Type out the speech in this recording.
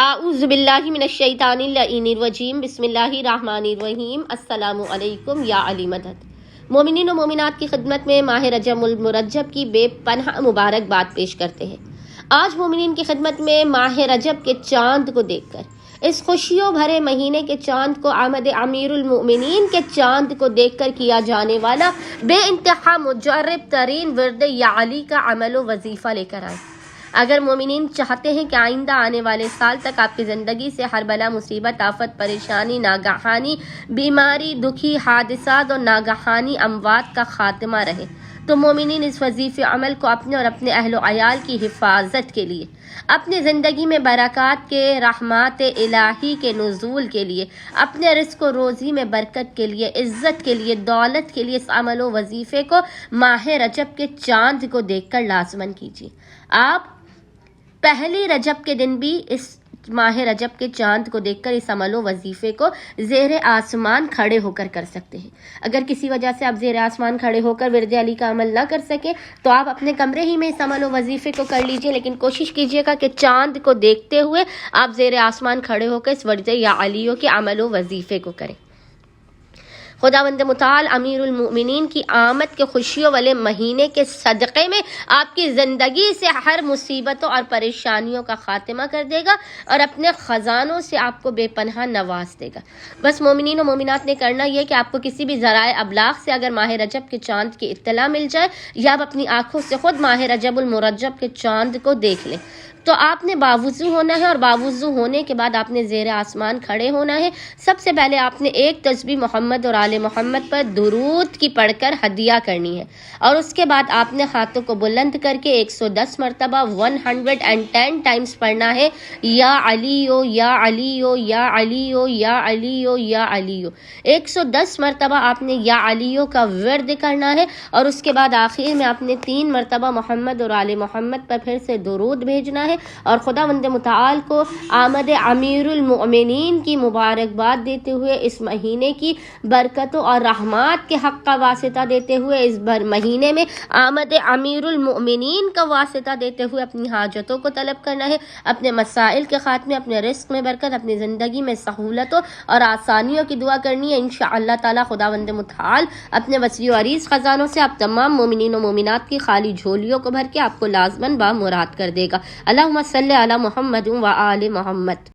اعوذ باللہ من الشیطان اللعین الرجیم بسم اللہ الرحمن الرحیم السلام علیکم یا علی مدد۔ مومنین و مومنات کی خدمت میں ماہ رجب المرجب کی بے پناہ مبارکباد پیش کرتے ہیں۔ آج مومنین کی خدمت میں ماہ رجب کے چاند کو دیکھ کر، اس خوشیوں بھرے مہینے کے چاند کو، آمد امیر المؤمنین کے چاند کو دیکھ کر کیا جانے والا بے انتہا مجرب ترین ورد یا علی کا عمل و وظیفہ لے کر آئے۔ اگر مومنین چاہتے ہیں کہ آئندہ آنے والے سال تک آپ کی زندگی سے ہر بلا، مصیبت، آفت، پریشانی، ناگہانی بیماری، دکھی، حادثات اور ناگہانی اموات کا خاتمہ رہے، تو مومنین اس وظیفے عمل کو اپنے اور اپنے اہل و عیال کی حفاظت کے لیے، اپنی زندگی میں برکات کے، رحمات الہی کے نزول کے لیے، اپنے رزق و روزی میں برکت کے لیے، عزت کے لیے، دولت کے لیے، اس عمل و وظیفے کو ماہ رجب کے چاند کو دیکھ کر لازمن کیجیے۔ آپ پہلی رجب کے دن بھی اس ماہ رجب کے چاند کو دیکھ کر اس عمل و وظیفے کو زیر آسمان کھڑے ہو کر سکتے ہیں۔ اگر کسی وجہ سے آپ زیر آسمان کھڑے ہو کر ورد علی کا عمل نہ کر سکیں تو آپ اپنے کمرے ہی میں اس عمل و وظیفے کو کر لیجئے، لیکن کوشش کیجئے گا کہ چاند کو دیکھتے ہوئے آپ زیر آسمان کھڑے ہو کر اس ورد یا علیوں کے عمل و وظیفے کو کریں۔ خداوند متعال امیر المؤمنین کی آمد کے خوشیوں والے مہینے کے صدقے میں آپ کی زندگی سے ہر مصیبتوں اور پریشانیوں کا خاتمہ کر دے گا اور اپنے خزانوں سے آپ کو بے پناہ نواز دے گا۔ بس مومنین و مومنات نے کرنا یہ کہ آپ کو کسی بھی ذرائع ابلاغ سے اگر ماہ رجب کے چاند کی اطلاع مل جائے یا آپ اپنی آنکھوں سے خود ماہ رجب المرجب کے چاند کو دیکھ لیں، تو آپ نے باوضو ہونا ہے، اور باوضو ہونے کے بعد آپ نے زیر آسمان کھڑے ہونا ہے۔ سب سے پہلے آپ نے ایک تسبیح محمد اور آل محمد پر درود کی پڑھ کر ہدیہ کرنی ہے، اور اس کے بعد آپ نے ہاتھوں کو بلند کر کے 110 مرتبہ 110 ٹائمز پڑھنا ہے، یا علیو یا علیو یا علیو یا علیو یا علیو۔ 110 مرتبہ آپ نے یا علیو کا ورد کرنا ہے، اور اس کے بعد آخر میں آپ نے 3 مرتبہ محمد اور آل محمد پر پھر سے درود بھیجنا ہے، اور خداوند متعال کو آمد امیر المؤمنین کی مبارکباد دیتے ہوئے، اس مہینے کی برکتوں اور رحمات کے حق کا واسطہ دیتے ہوئے، اس مہینے میں آمد امیر المؤمنین کا واسطہ دیتے ہوئے اپنی حاجتوں کو طلب کرنا ہے، اپنے مسائل کے خاتمے، اپنے رزق میں برکت، اپنی زندگی میں سہولتوں اور آسانیوں کی دعا کرنی ہے۔ انشاءاللہ تعالی خداوند متعال اپنے وسیع و عریض خزانوں سے آپ تمام مومنین و مومنات کی خالی جھولیوں کو بھر کے آپ کو لازماً بامراد کر دے گا۔ اللہم صلی علی محمد و آل محمد۔